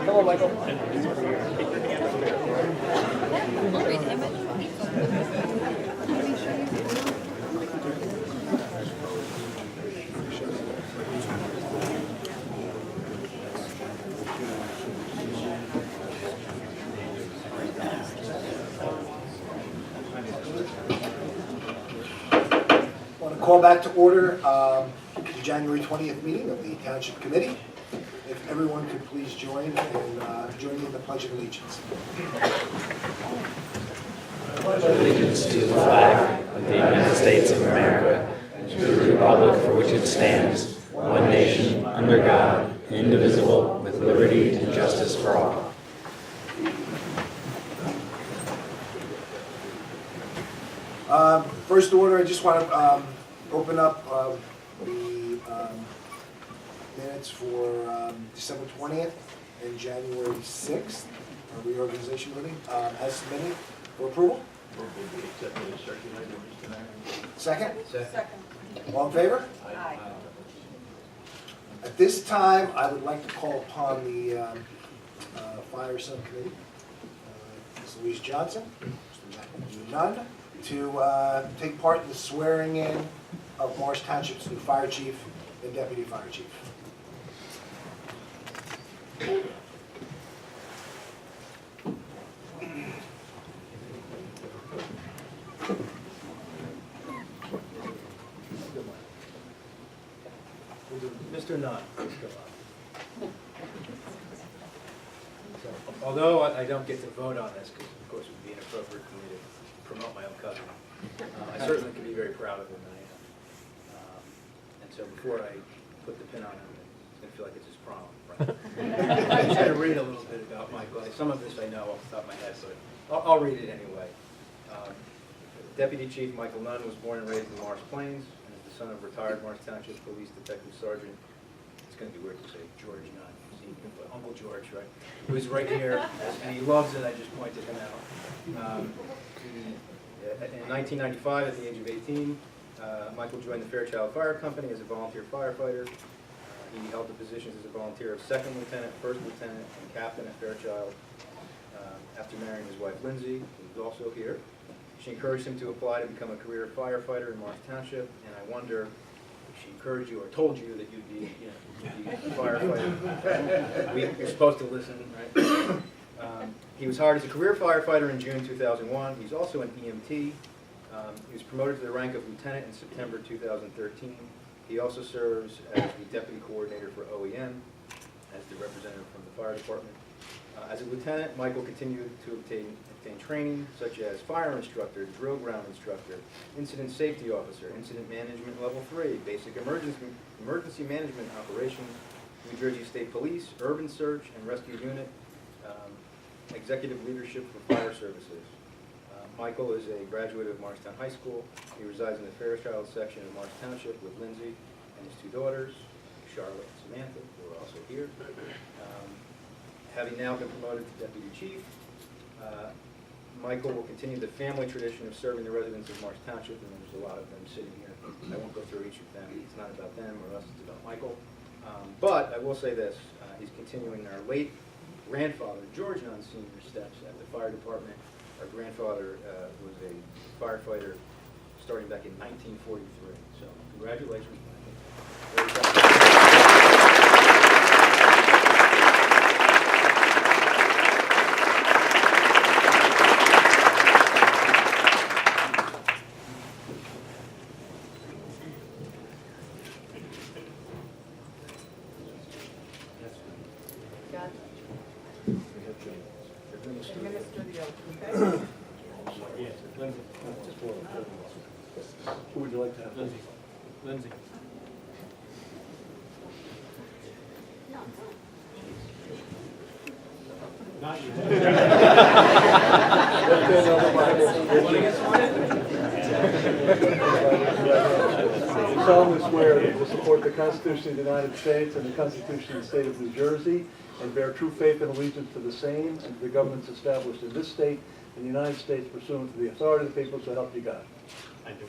Come on, Michael. Call back to order the January 20th meeting of the Township Committee. If everyone could please join in the Pledge of Allegiance. Allegiance to the flag of the United States of America and to the republic for which it stands, one nation, under God, indivisible, with liberty and justice for all. First order, I just want to open up the minutes for December 20th and January 6th, our reorganization meeting, as submitted for approval. Second? Second. All in favor? Aye. At this time, I would like to call upon the Fire Subcommittee, Ms. Louise Johnson, Mr. Nunn, to take part in the swearing in of Morris Township's new fire chief and deputy fire chief. Mr. Nunn, please go up. Although I don't get to vote on this, because of course it would be inappropriate for me to promote my own cousin, I certainly can be very proud of him, and I am. And so before I put the pin on him, it's going to feel like it's his prom. Right? I just had to read a little bit about Michael. Some of this I know off the top of my head, but I'll read it anyway. Deputy Chief Michael Nunn was born and raised in Morris Plains, and is the son of retired Morris Township Police Detective Sergeant. It's going to be weird to say George Nunn, but Uncle George, right? Who's right here, and he loves it. I just pointed him out. In 1995, at the age of 18, Michael joined the Fairchild Fire Company as a volunteer firefighter. He held the positions as a volunteer of second lieutenant, first lieutenant, and captain at Fairchild. After marrying his wife Lindsay, who's also here, she encouraged him to apply to become a career firefighter in Morris Township, and I wonder if she encouraged you or told you that you'd be a firefighter. You're supposed to listen, right? He was hired as a career firefighter in June 2001. He's also an EMT. He was promoted to the rank of lieutenant in September 2013. He also serves as the deputy coordinator for OEM, as the representative from the fire department. As a lieutenant, Michael continued to obtain training such as fire instructor, drill ground instructor, incident safety officer, incident management level 3, basic emergency management operations, New Jersey State Police, urban search and rescue unit, executive leadership for fire services. Michael is a graduate of Morristown High School. He resides in the Fairchild section of Morris Township with Lindsay and his 2 daughters, Charlotte and Samantha, who are also here. Having now been promoted to deputy chief, Michael will continue the family tradition of serving the residents of Morris Township, and there's a lot of them sitting here. I won't go through each of them. It's not about them or us, it's about Michael. But I will say this, he's continuing our late grandfather, George Nunn Sr.'s steps at the fire department. Our grandfather was a firefighter starting back in 1943. So congratulations, Michael. Administer the oath, okay? Who would you like to have? Lindsay. Lindsay. Not you. I solemnly swear that I will support the Constitution of the United States and the Constitution of the State of New Jersey, and bear true faith and allegiance to the same and to the governments established in this state and the United States pursuant to the authority of the people, so help you God. I do.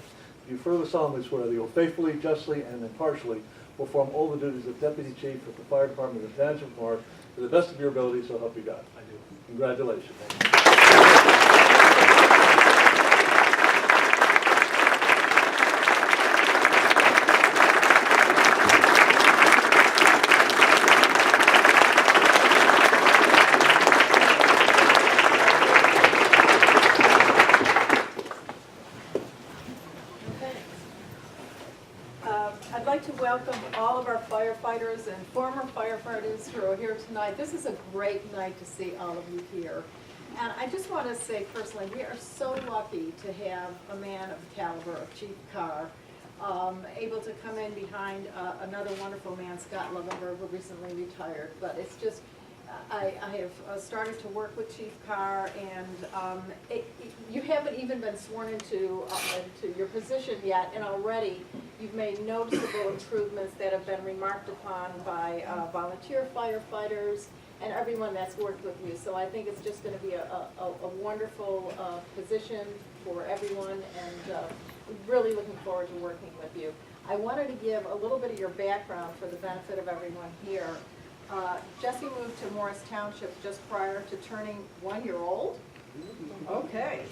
Do you further solemnly swear that you will faithfully, justly, and impartially perform all the duties of Deputy Chief of the Fire Department of the Township of Morris to the best of your ability, so help you God? I do. Congratulations. I'd like to welcome all of our firefighters and former firefighters who are here tonight. This is a great night to see all of you here. And I just want to say personally, we are so lucky to have a man of the caliber of Chief Carr, able to come in behind another wonderful man, Scott Lovenberg, who recently retired. But it's just, I have started to work with Chief Carr, and you haven't even been sworn into your position yet, and already you've made noticeable improvements that have been remarked upon by volunteer firefighters and everyone that's worked with you. So I think it's just going to be a wonderful position for everyone, and really looking forward to working with you. I wanted to give a little bit of your background for the benefit of everyone here. Jesse moved to Morris Township just prior to turning 1 year old. Okay,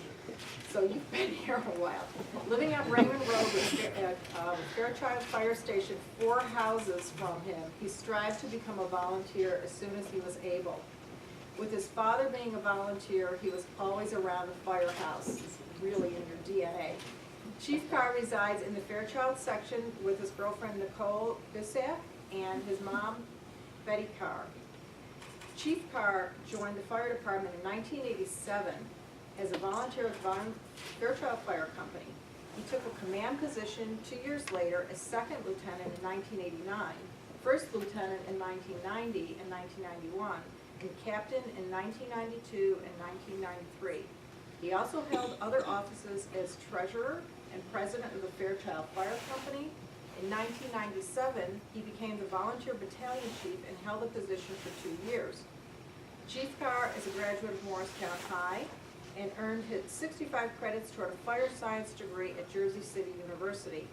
so you've been here a while. Living on Raymond Road with Fairchild Fire Station, 4 houses from him, he strived to become a volunteer as soon as he was able. With his father being a volunteer, he was always around the firehouse. It's really in your DNA. Chief Carr resides in the Fairchild section with his girlfriend Nicole Bissac and his mom, Betty Carr. Chief Carr joined the fire department in 1987 as a volunteer with Fairchild Fire Company. He took a command position 2 years later as second lieutenant in 1989, first lieutenant in 1990 and 1991, and captain in 1992 and 1993. He also held other offices as treasurer and president of the Fairchild Fire Company. In 1997, he became the volunteer battalion chief and held the position for 2 years. Chief Carr is a graduate of Morristown High and earned his 65 credits toward a fire science degree at Jersey City University.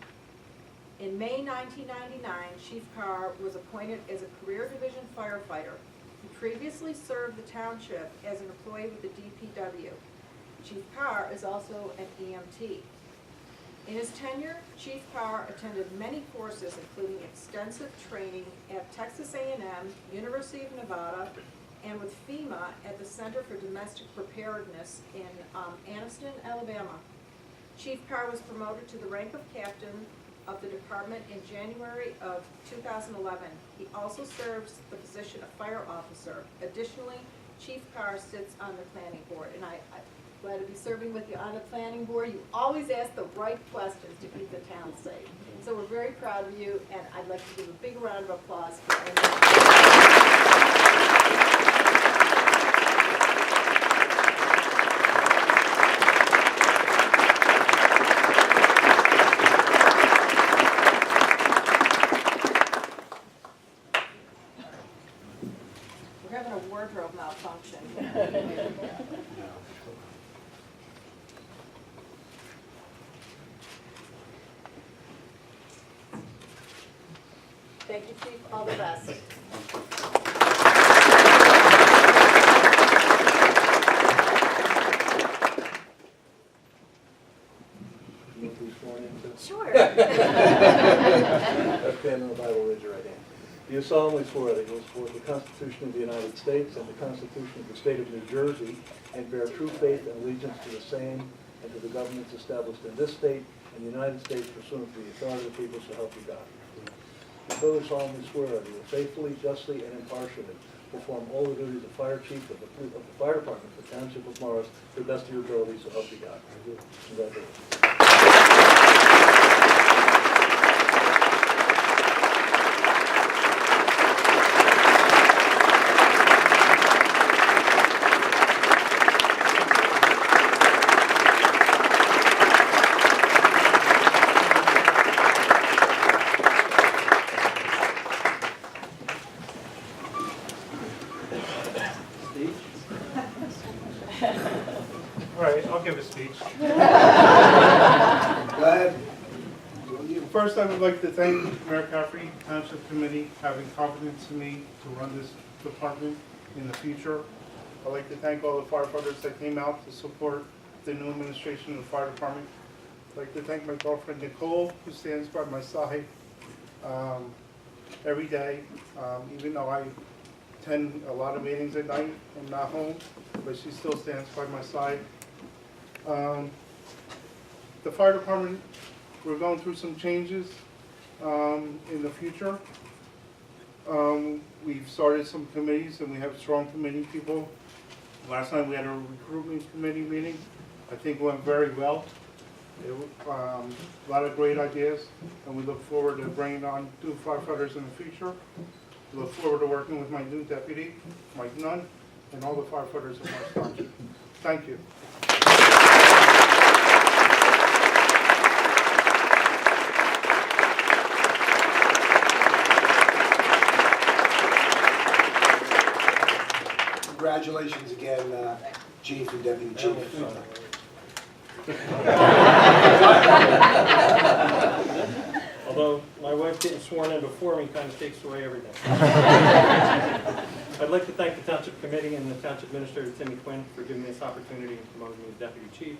In May 1999, Chief Carr was appointed as a career division firefighter. He previously served the township as an employee with the DPW. Chief Carr is also an EMT. In his tenure, Chief Carr attended many courses, including extensive training at Texas A&M, University of Nevada, and with FEMA at the Center for Domestic Preparedness in Anniston, Alabama. Chief Carr was promoted to the rank of captain of the department in January of 2011. He also serves the position of fire officer. Additionally, Chief Carr sits on the planning board, and I'm glad to be serving with you on the planning board. You always ask the right questions to keep the town safe. So we're very proud of you, and I'd like to give a big round of applause for We're having a wardrobe malfunction. Thank you, Chief. All the best. You want to be sworn in too? Sure. Left hand on the Bible, raise your right hand. Do you solemnly swear that you will support the Constitution of the United States and the Constitution of the State of New Jersey, and bear true faith and allegiance to the same and to the governments established in this state and the United States pursuant to the authority of the people, so help you God? Do you further solemnly swear that you will faithfully, justly, and impartially perform all the duties of fire chief of the fire department for the Township of Morris to the best of your ability, so help you God? Congratulations. All right, I'll give a speech. Go ahead. First, I would like to thank Mayor Caffrey, Township Committee, having confidence in me to run this department in the future. I'd like to thank all the firefighters that came out to support the new administration of the fire department. I'd like to thank my girlfriend Nicole, who stands by my side every day, even though I attend a lot of meetings at night and not home, but she still stands by my side. The fire department, we're going through some changes in the future. We've started some committees and we have strong committee people. Last night we had a recruitment committee meeting. I think it went very well. A lot of great ideas, and we look forward to bringing on new firefighters in the future. We look forward to working with my new deputy, Mike Nunn, and all the firefighters in Morris Township. Thank you. Congratulations again, Chief and Deputy Chief. Although my wife getting sworn in before me kind of takes away everything. I'd like to thank the Township Committee and the Township Administrator, Timmy Quinn, for giving me this opportunity and promoting me to Deputy Chief.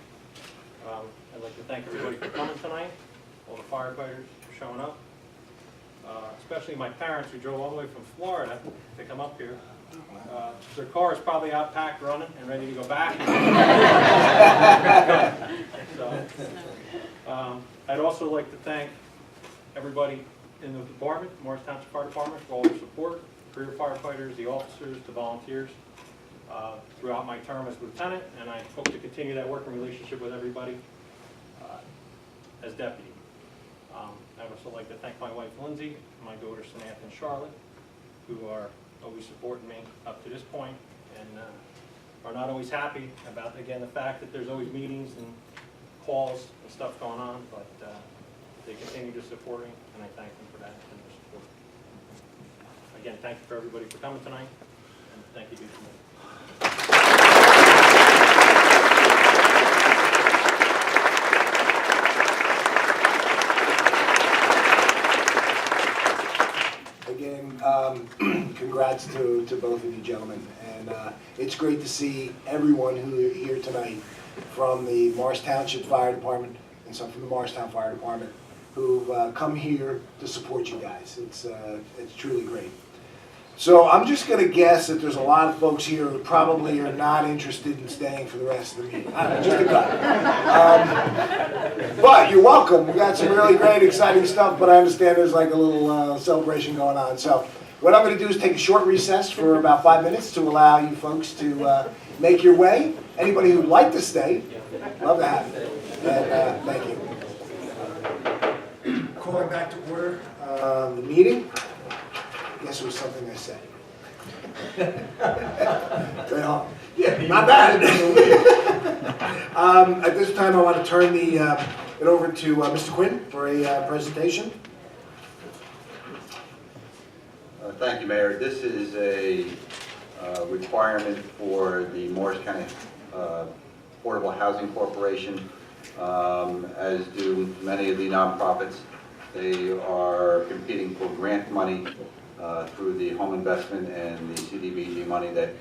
I'd like to thank everybody for coming tonight, all the firefighters for showing up, especially my parents who drove all the way from Florida to come up here. Their car is probably out packed, running, and ready to go back. So, I'd also like to thank everybody in the department, Morris Township Fire Department, for all their support, career firefighters, the officers, the volunteers, throughout my term as lieutenant, and I hope to continue that working relationship with everybody as deputy. I'd also like to thank my wife Lindsay, my daughters Samantha and Charlotte, who are always supporting me up to this point, and are not always happy about, again, the fact that there's always meetings and calls and stuff going on, but they continue to support me, and I thank them for that and their support. Again, thank you for everybody for coming tonight, and thank you to the committee. Again, congrats to both of you gentlemen, and it's great to see everyone who are here tonight from the Morris Township Fire Department and some from the Morristown Fire Department who've come here to support you guys. It's truly great. So I'm just going to guess that there's a lot of folks here who probably are not interested in staying for the rest of the meeting. I don't know, just a gut. But you're welcome. We got some really great, exciting stuff, but I understand there's like a little celebration going on. So what I'm going to do is take a short recess for about 5 minutes to allow you folks to make your way. Anybody who'd like to stay, love to have you. And thank you. Calling back to order the meeting. I guess it was something I said. Well, yeah, not bad. At this time, I want to turn it over to Mr. Quinn for a presentation. Thank you, Mayor. This is a requirement for the Morris County Affordable Housing Corporation, as do many of the nonprofits. They are competing for grant money through the home investment and the CDBG money that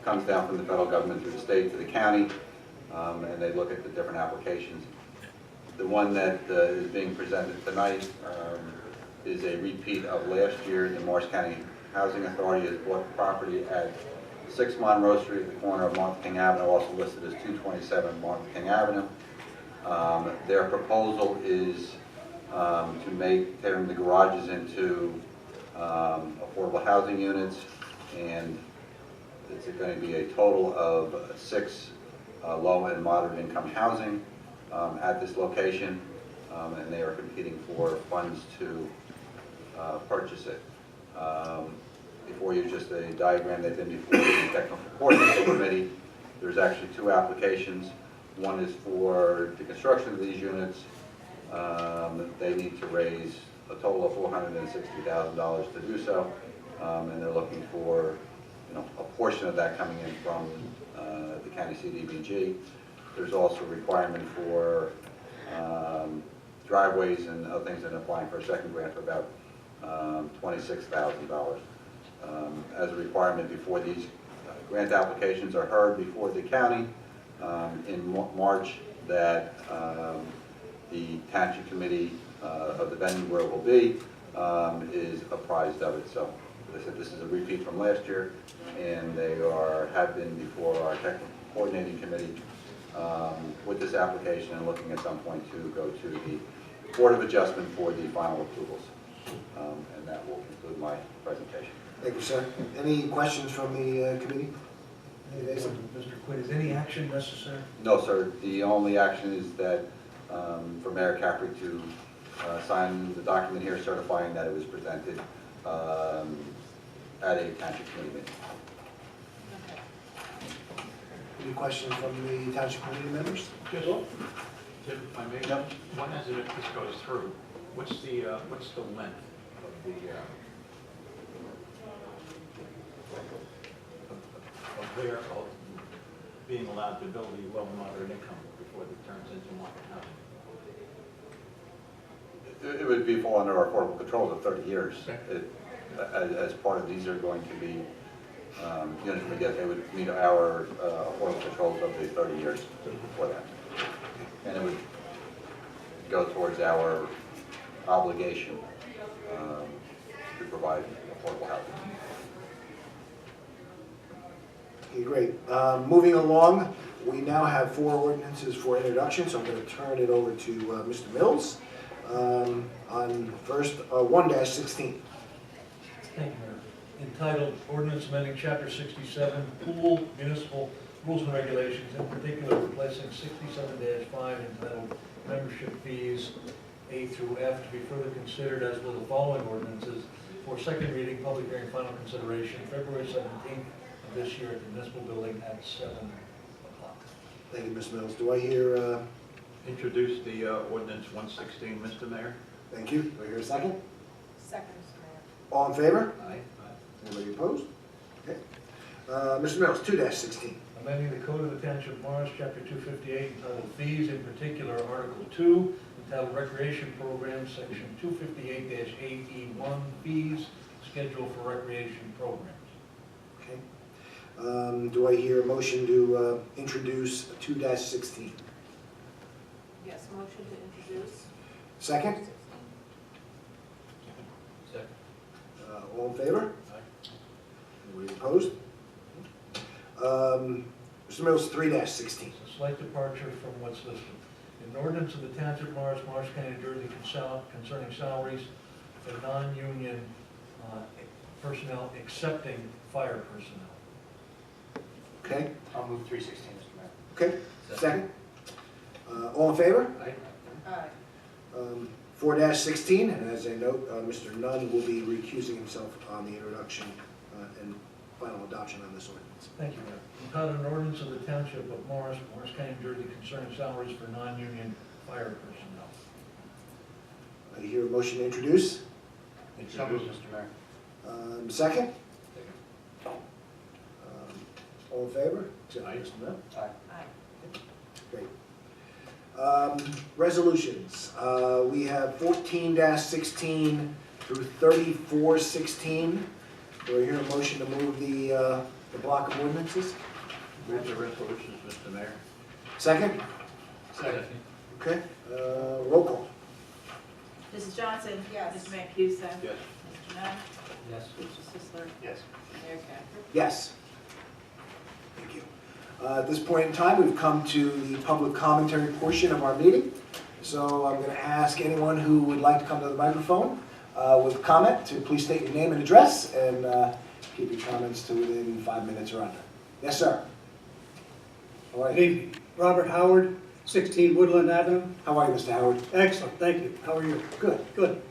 comes down from the federal government through the state to the county, and they look at the different applications. The one that is being presented tonight is a repeat of last year. The Morris County Housing Authority has bought property at 6 Monroe Street at the corner of Martin King Avenue, also listed as 227 Martin King Avenue. Their proposal is to turn the garages into affordable housing units, and it's going to be a total of 6 low and moderate income housing at this location, and they are competing for funds to purchase it. Before you, just a diagram. They've been before the Technical Coordinating Committee. There's actually 2 applications. One is for the construction of these units. They need to raise a total of $460,000 to do so, and they're looking for, a portion of that coming in from the county CDBG. There's also a requirement for driveways and other things, and applying for a second grant for about $26,000. As a requirement before these grant applications are heard before the county in March, that the township committee of the venue where it will be is apprised of it. So they said this is a repeat from last year, and they have been before our technical coordinating committee with this application, and looking at some point to go to the Board of Adjustment for the final approvals. And that will conclude my presentation. Thank you, sir. Any questions from the committee? Mr. Quinn, is any action necessary? No, sir. The only action is that for Mayor Capri to sign the document here certifying that it was presented at a township committee meeting. Any questions from the township committee members? Just, if I may, when as it, if this goes through, what's the length of the, of their, of being allowed to build the low and moderate income before it turns into market housing? It would be fall under our affordable controls of 30 years. Okay. As part of these are going to be units we get, they would meet our affordable controls of the 30 years for that. And it would go towards our obligation to provide affordable housing. Okay, great. Moving along, we now have 4 ordinances for introduction, so I'm going to turn it over to Mr. Mills on first 1-16. Thank you, Mayor. Entitled Ordinance Amending Chapter 67, Pool Municipal Rules and Regulations, in particular replacing 67-5 entitled Membership Fees A through F, to be further considered, as will the following ordinances for second reading, public hearing, final consideration, February 17th of this year at the municipal building at 7 o'clock. Thank you, Ms. Mills. Do I hear, Introduce the ordinance 116, Mr. Mayor. thank you. Do I hear a second? Second, Mr. Mayor. All in favor? Aye. Anybody opposed? Okay. Mr. Mills, 2-16. Amending the Code of the Township of Morris, Chapter 258, entitled Fees, in particular, Article 2, entitled Recreation Programs, Section 258-8E1, Fees, Schedule for Recreation Programs. Okay. Do I hear a motion to introduce 2-16? Yes, motion to introduce. Second? Second. All in favor? Aye. Anybody opposed? Mr. Mills, 3-16. It's a slight departure from what's listed. An ordinance of the Township of Morris, Morris County, New Jersey, concerning salaries for non-union personnel accepting fire personnel. Okay, I'll move 316, Mr. Mayor. okay, second. All in favor? Aye. Aye. 4-16, and as I note, Mr. Nunn will be recusing himself on the introduction and final adoption on this ordinance. Thank you, Mayor. Entitled an ordinance of the Township of Morris, Morris County, New Jersey, concerning salaries for non-union fire personnel. I hear a motion to introduce. So moved, Mr. Mayor. Second? All in favor? Except Aye. Mr. Nunn. Aye. Great. Resolutions. We have 14-16 through 34-16. Do I hear a motion to move the block of ordinances? Move the resolutions, Mr. Mayor. Second? Second. Okay, roll call. Mrs. Johnson? Yes. Mr. Mancuso? Yes. Mr. Nunn? Yes. Mr. Sisler? Yes. Mayor Capper? Yes. Thank you. At this point in time, we've come to the public commentary portion of our meeting. So I'm going to ask anyone who would like to come to the microphone with a comment to please state your name and address, and keep your comments to within 5 minutes or under. Yes, sir. All Good right. evening. Robert Howard, 16 Woodland Avenue. How are you, Mr. Howard? Excellent, thank you. How are you? Good. Good.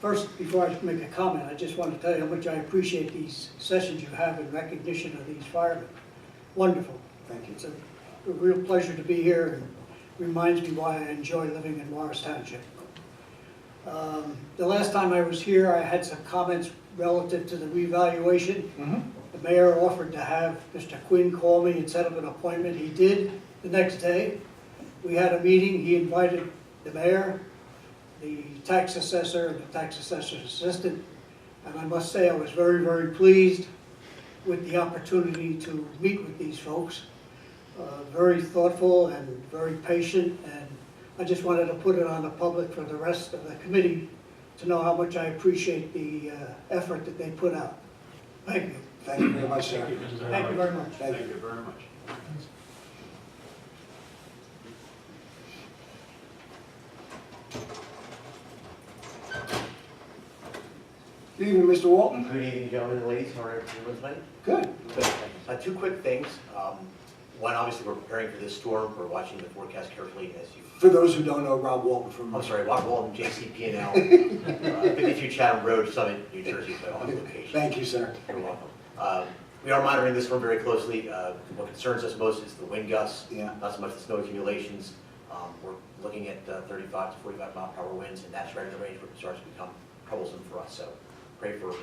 First, before I make a comment, I just want to tell you how much I appreciate these sessions you have in recognition of these firemen. Wonderful. Thank you. It's a real pleasure to be here, and reminds me why I enjoy living in Morris Township. The last time I was here, I had some comments relative to the revaluation. Mm-hmm. The mayor offered to have Mr. Quinn call me and set up an appointment. He did the next day. We had a meeting. He invited the mayor, the tax assessor and the tax assessor's assistant. And I must say, I was very, very pleased with the opportunity to meet with these folks. Very thoughtful and very patient, and I just wanted to put it on the public for the rest of the committee to know how much I appreciate the effort that they put out. Thank you. Thank you very much, sir. Thank you, Mr. Harris. Thank you very much. Thank Thank you. you very much. Good evening, Mr. Walton. Good evening, gentlemen and ladies. How are everyone tonight? Good. Good. Two quick things. One, obviously, we're preparing for this storm. We're watching the forecast carefully as you. For those who don't know, Rob Walton from... I'm sorry, Rob Walton, JCP&L, 52 Chatham Road, Summit, New Jersey, is my office location. Thank you, sir. You're welcome. We are monitoring this storm very closely. What concerns us most is the wind gusts, Yeah. not so much the snow accumulations. We're looking at 35 to 45 mile per hour winds, and that's right in the range where it starts to become troublesome for us. So pray for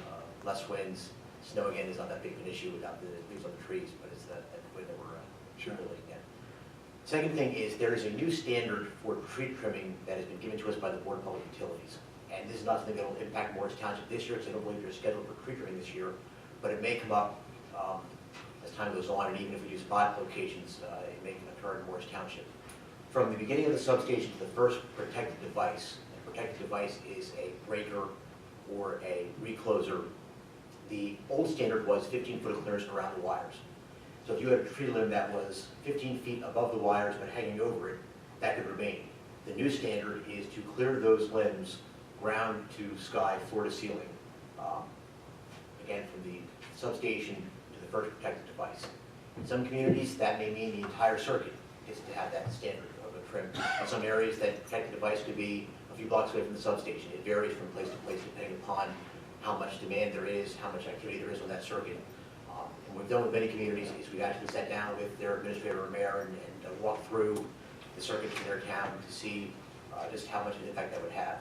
less winds. Snow, again, is not that big of an issue without the leaves on the trees, but it's that wind that we're looking at. Second thing is there is a new standard for tree trimming that has been given to us by the Board of Public Utilities. And this is not something that will impact Morris Township this year, because I don't believe they're scheduled for tree trimming this year, but it may come up as time goes on, and even if we do spot locations, it may occur in Morris Township. From the beginning of the substation to the first protected device, a protected device is a breaker or a recloser. The old standard was 15-foot of clearance around the wires. So if you had a tree limb that was 15 feet above the wires but hanging over it, that could remain. The new standard is to clear those limbs ground to sky, floor to ceiling. Again, from the substation to the first protected device. In some communities, that may mean the entire circuit is to have that standard of a trim. In some areas, that protected device could be a few blocks away from the substation. It varies from place to place depending upon how much demand there is, how much activity there is on that circuit. And what we've done with many communities is we've actually sat down with their administrator or mayor and walked through the circuits in their town to see just how much of an impact that would have.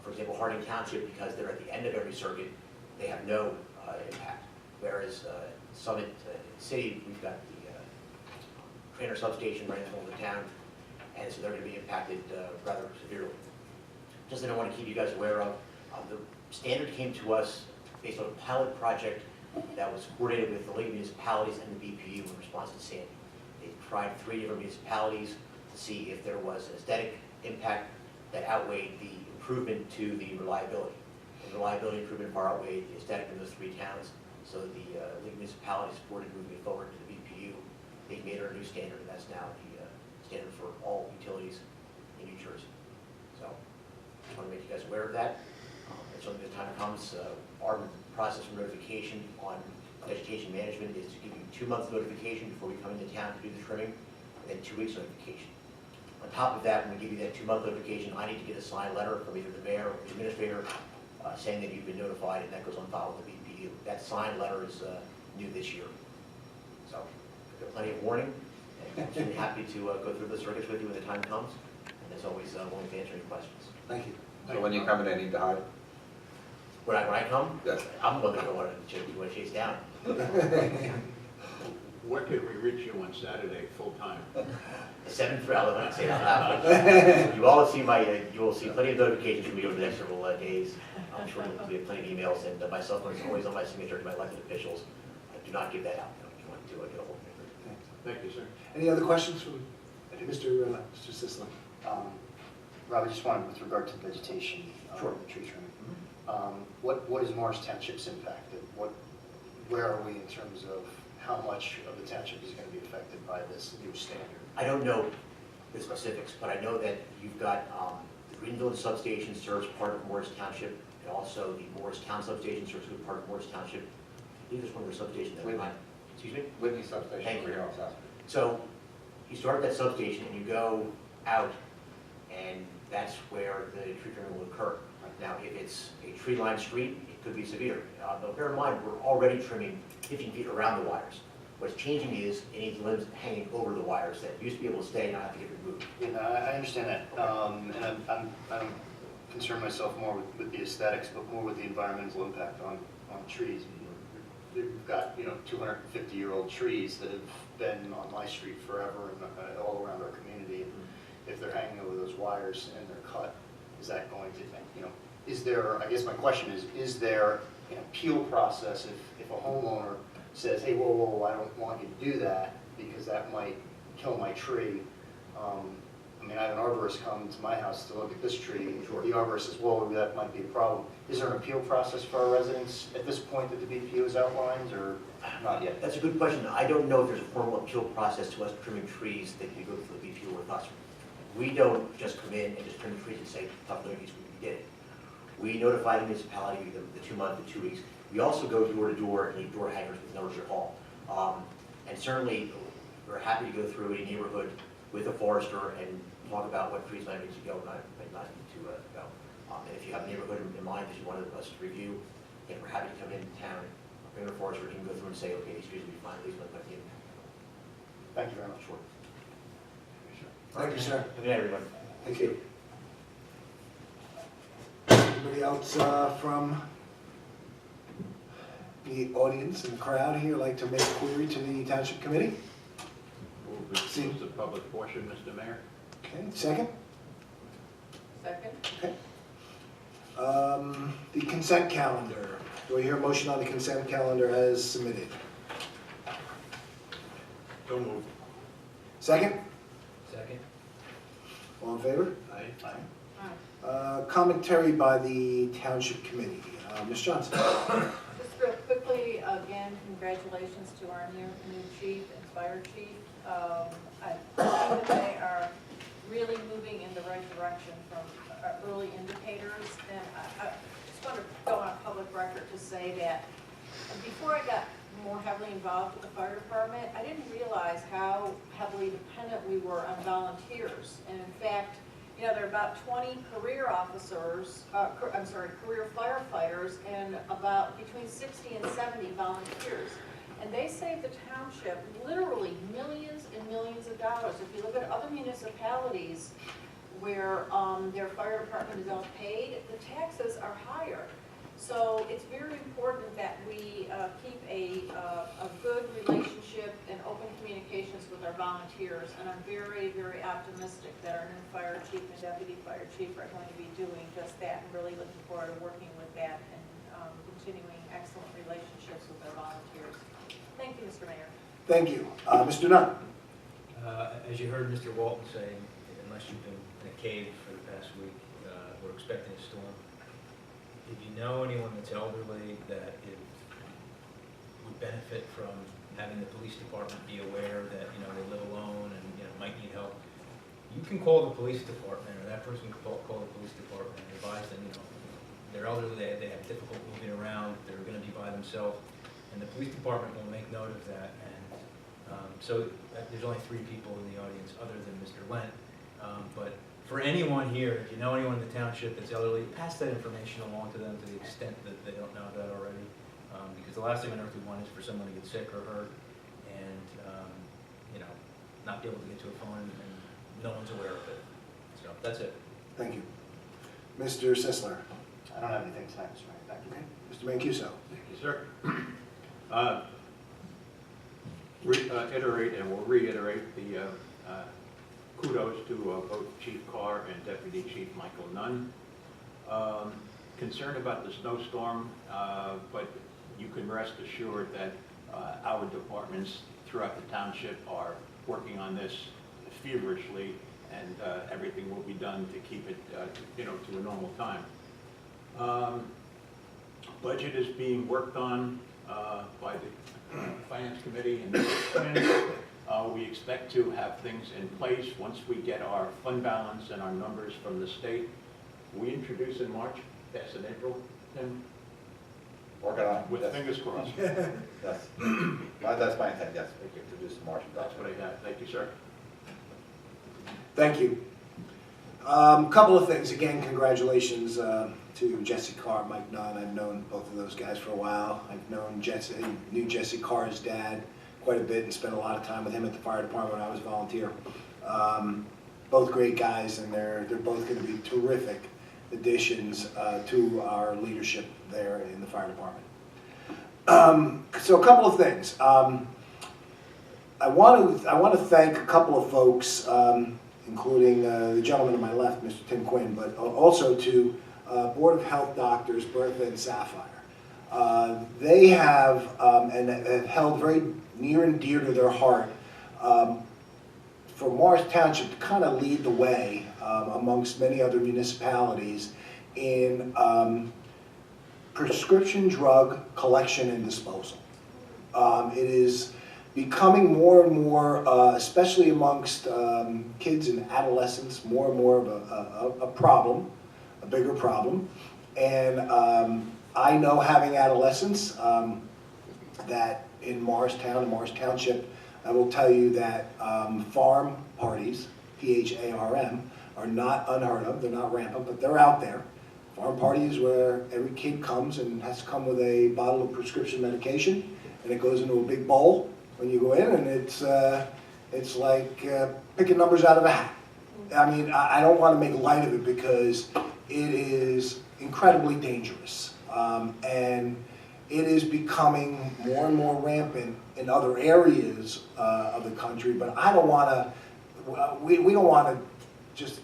For example, Harding Township, because they're at the end of every circuit, they have no impact. Whereas Summit City, we've got the Trainer substation right in the middle of the town, and so they're going to be impacted rather severely. Just that I want to keep you guys aware of, the standard came to us based on a pilot project that was coordinated with the League of Municipalities and the BPU in response to Sandy. They tried 3 different municipalities to see if there was an aesthetic impact that outweighed the improvement to the reliability. The reliability improvement far outweighed the aesthetic in those 3 towns, so the League of Municipalities supported moving it forward to the BPU. They made it a new standard, and that's now the standard for all utilities in New Jersey. So I just want to make you guys aware of that. And certainly the time comes, our process for notification on vegetation management is to give you 2 months notification before we come into town to do the trimming, and then 2 weeks notification. On top of that, when we give you that 2-month notification, I need to get a signed letter from either the mayor or the administrator saying that you've been notified, and that goes on file with the BPU. That signed letter is new this year. So we've got plenty of warning, and I'm certainly happy to go through the circuits with you when the time comes, and as always, willing to answer any questions. Thank you. So when you come in, I need to hide? When I come, Yes. I'm the one that you want to chase down. Where can we reach you on Saturday, full-time? 7 for I won't say it out loud. You all have seen you will see plenty of notifications from me over the next several days. I'm sure there'll be plenty of emails, and my cell phone is always on my signature to my elected officials. I do not give that out. If you want to get a hold of me. Thank you, sir. Any other questions from Mr. Sisler? Rob, I just wanted, with regard to vegetation, Sure. the tree trimming, what is Morris Township's impact? Where are we in terms of how much of the township is going to be affected by this new standard? I don't know the specifics, but I know that you've got the Green Village substation serves part of Morris Township, and also the Morris Town substation serves a part of Morris Township. I believe there's one other substation that Whitney. Excuse me? Whitney substation. Thank you. over here on South. So you start at that substation and you go out, and that's where the tree trimming will occur. Now, if it's a tree-lined street, it could be severe. But bear in mind, we're already trimming 15 feet around the wires. What's changing is it needs limbs hanging over the wires that used to be able to stay and not have to get removed. You know, I understand that, and I'm concerned myself more with the aesthetics, but more with the environmental impact on trees. We've got, 250-year-old trees that have been on my street forever and all around our community. If they're hanging over those wires and they're cut, is that going to, is there, I guess my question is there an appeal process if a homeowner says, hey, whoa, whoa, whoa, I don't want you to do that because that might kill my tree? I mean, I had an arborist come to my house to look at this tree. Sure. The arborist says, well, that might be a problem. Is there an appeal process for our residents at this point that the BPU has outlined, or not yet? That's a good question. I don't know if there's a formal appeal process to us trimming trees that you go through the BPU with us. We don't just come in and just trim trees and say, tough living, we did it. We notify the municipality the 2 months, the 2 weeks. We also go door to door and leave door hangers with notice to all. And certainly, we're happy to go through a neighborhood with a forester and talk about what trees might need to go and might not need to go. And if you have a neighborhood in mind that you wanted us to review, again, we're happy to come into town, bring a forester, and go through and say, okay, these trees will be fine, these ones might be. Thank you very much. Sure. Thank you, sir. Good night, everybody. Thank you. Anybody else from the audience and the crowd here like to make a query to the Township Committee? Move to close the public portion, Mr. Mayor. Okay, second? Second? Okay. The consent calendar. Do I hear a motion on the consent calendar as submitted? So moved. Second? Second? All in favor? Aye. Commentary by the Township Committee. Ms. Johnson? Just real quickly, again, congratulations to our new chief and fire chief. I think that they are really moving in the right direction from early indicators. And I just want to go on public record to say that before I got more heavily involved with the fire department, I didn't realize how heavily dependent we were on volunteers. And in fact, there are about 20 career officers, career firefighters, and about between 60 and 70 volunteers. And they save the township literally millions and millions of dollars. If you look at other municipalities where their fire department is all paid, the taxes are higher. So it's very important that we keep a good relationship and open communications with our volunteers. And I'm very, very optimistic that our new fire chief and deputy fire chief are going to be doing just that, and really looking forward to working with that and continuing excellent relationships with our volunteers. Thank you, Mr. Mayor. Thank you. Mr. Nunn? As you heard Mr. Walton say, unless you've been in a cave for the past week, we're expecting a storm. If you know anyone that's elderly that would benefit from having the police department be aware that, they live alone and, might need help, you can call the police department, or that person can call the police department and advise them, they're elderly, they have difficulty moving around, they're going to be by themselves, and the police department will make note of that. And so there's only 3 people in the audience other than Mr. Lent, but for anyone here, if you know anyone in the township that's elderly, pass that information along to them to the extent that they don't know that already. Because the last thing on earth we want is for someone to get sick or hurt and, not be able to get to a phone and no one's aware of it. So that's it. Thank you. Mr. Sisler? I don't have anything tonight, Mr. Mayor. Thank you. Okay. Mr. Mancuso? Thank you, sir. Iterate and will reiterate the kudos to both Chief Carr and Deputy Chief Michael Nunn. Concerned about the snowstorm, but you can rest assured that our departments throughout the township are working on this feverishly, and everything will be done to keep it, to a normal time. Budget is being worked on by the Finance Committee and we expect to have things in place once we get our fund balance and our numbers from the state. We introduce in March, pass in April, and Working on it. with Yes. fingers crossed. Yes. That's my intent, yes, we can introduce the March. That's what I got. Thank you, sir. Thank you. Couple of things. Again, congratulations to Jesse Carr, Mike Nunn. I've known both of those guys for a while. I've known knew Jesse Carr's dad quite a bit and spent a lot of time with him at the fire department when I was a volunteer. Both great guys, and they're both going to be terrific additions to our leadership there in the fire department. So a couple of things. I want to thank a couple of folks. including the gentleman to my left, Mr. Tim Quinn, but also to Board of Health doctors Bertha and Sapphire. They have and have held very near and dear to their heart for Morris Township to kind of lead the way amongst many other municipalities in prescription drug collection and disposal. It is becoming more and more, especially amongst kids and adolescents, more and more of a problem, a bigger problem. And I know, having adolescents, that in Morristown and Morris Township, I will tell you that farm parties, PHARM, are not unheard of. They're not rampant, but they're out there. Farm parties where every kid comes and has to come with a bottle of prescription medication, and it goes into a big bowl when you go in, and it's like picking numbers out of a hat. I mean, I don't want to make light of it because it is incredibly dangerous, and it is becoming more and more rampant in other areas of the country. But I don't want to. We don't want to just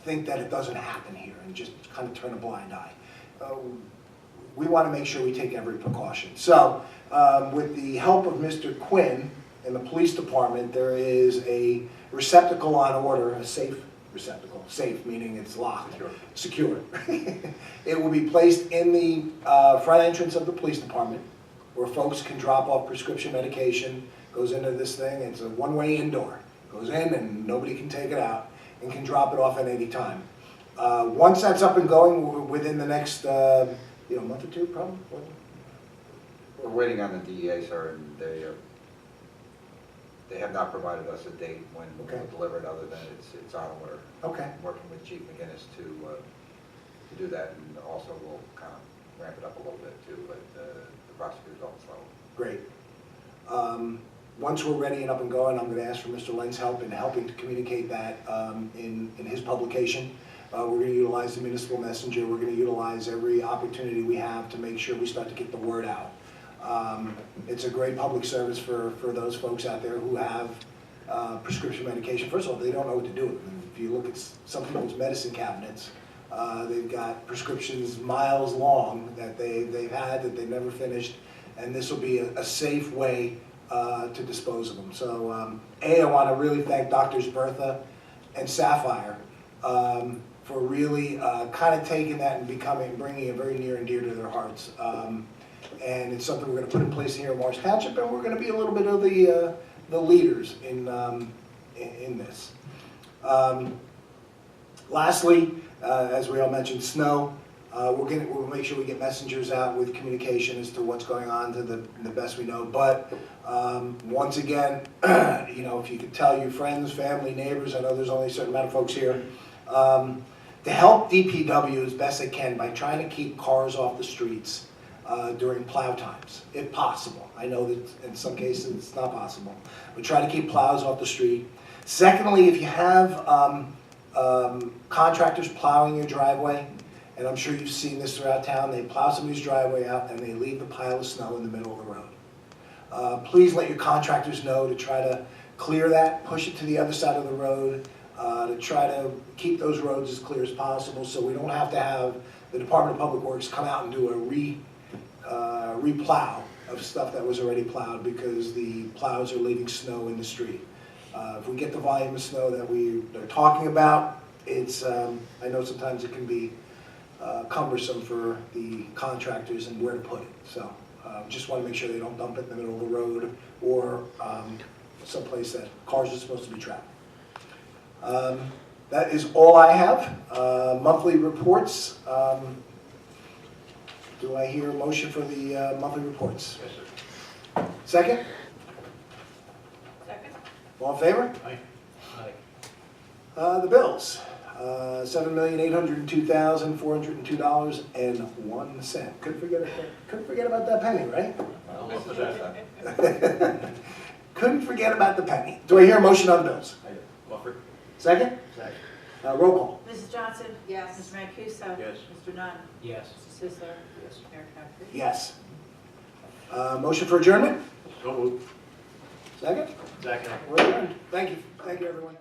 think that it doesn't happen here and just kind of turn a blind eye. We want to make sure we take every precaution. So, with the help of Mr. Quinn and the police department, there is a receptacle on order, a safe receptacle. Safe meaning it's locked, secure. It will be placed in the front entrance of the police department, where folks can drop off prescription medication. Goes into this thing. It's a one-way indoor. Goes in and nobody can take it out, and can drop it off at any time. Once that's up and going, within the next month or two, probably. We're waiting on the DEA, sir, and they have not provided us a date when we'll deliver it, other than it's on order. Okay. I'm working with Chief McGinnis to do that, and also we'll kind of ramp it up a little bit too, but the prosecutor's office level. Great. Once we're ready and up and going, I'm going to ask for Mr. Len's help in helping to communicate that in his publication. We're going to utilize the municipal messenger. We're going to utilize every opportunity we have to make sure we start to get the word out. It's a great public service for those folks out there who have prescription medication. First of all, they don't know what to do with it. If you look at some people's medicine cabinets, they've got prescriptions miles long that they've had that they've never finished, and this will be a safe way to dispose of them. So, I want to really thank Doctors Bertha and Sapphire for really kind of taking that and bringing it very near and dear to their hearts. And it's something we're going to put in place here in Morris Township, and we're going to be a little bit of the leaders in this. Lastly, as we all mentioned, snow. We'll make sure we get messengers out with communication as to what's going on to the best we know. But once again, if you could tell your friends, family, neighbors, I know there's only a certain amount of folks here, to help DPW as best they can by trying to keep cars off the streets during plow times, if possible. I know that in some cases it's not possible, but try to keep plows off the street. Secondly, if you have contractors plowing your driveway, and I'm sure you've seen this throughout town, they plow somebody's driveway out and they leave the pile of snow in the middle of the road. Please let your contractors know to try to clear that, push it to the other side of the road, to try to keep those roads as clear as possible, so we don't have to have the Department of Public Works come out and do a re-plow of stuff that was already plowed, because the plows are leaving snow in the street. If we get the volume of snow that they're talking about, it's I know sometimes it can be cumbersome for the contractors and where to put it. So just want to make sure they don't dump it in the middle of the road or someplace that cars are supposed to be trapped. That is all I have. Monthly reports. Do I hear a motion for the monthly reports? Yes, sir. Second? Second? All in favor? Aye. The bills. $7,802,402.01. Couldn't forget about that penny, right? Couldn't forget about the penny. Do I hear a motion on the bills? Offer. Second? Second. Roll call. Mrs. Johnson? Yes. Mr. Mancuso? Yes. Mr. Nunn? Yes. Mr. Sisler? Yes. Mayor Cottrell? Yes. Motion for adjournment? So moved. Second? Second. We're adjourned. Thank you. Thank you, everyone.